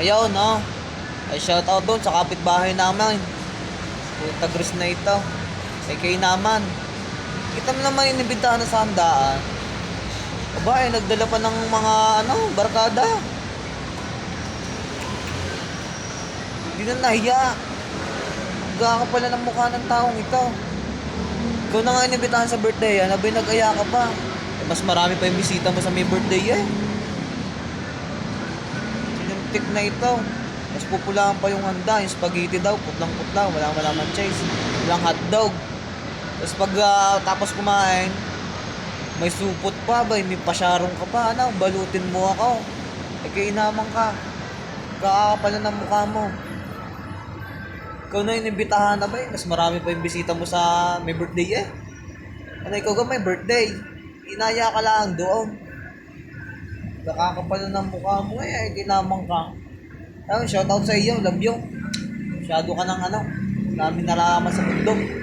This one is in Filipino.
Ayaw, no? Ay, shoutout doon sa kapitbahay namin. Puta Gris na ito. Kay naman. Kita mo naman inibitahan na sa handaan. Aba, nagdala pa ng mga, barkada. Hindi na nahiya. Gaga ka pala ng mukha ng taong ito. Ikaw na nga inibitahan sa birthday, abay nag-aya ka pa. Mas marami pa yung bisita mo sa may birthday eh. Sinuntik na ito. Mas pupulaan pa yung handa, yung spaghetti daw, putlang-putla, walang malaman cheese, walang hotdog. Tapos pag tapos kumain, may supot pa ba, may pasyarong ka pa, balutin mo ako. Kainaman ka. Kakapala ng mukha mo. Ikaw na yung imbitahan na ba mas marami pa yung bisita mo sa may birthday eh. Ikaw ka may birthday. Inaya ka lang doon. Nakakapala ng mukha mo kinamang ka. Ayun, shoutout sa iyo, love you. Masyado ka ng dami nalaman sa mundo.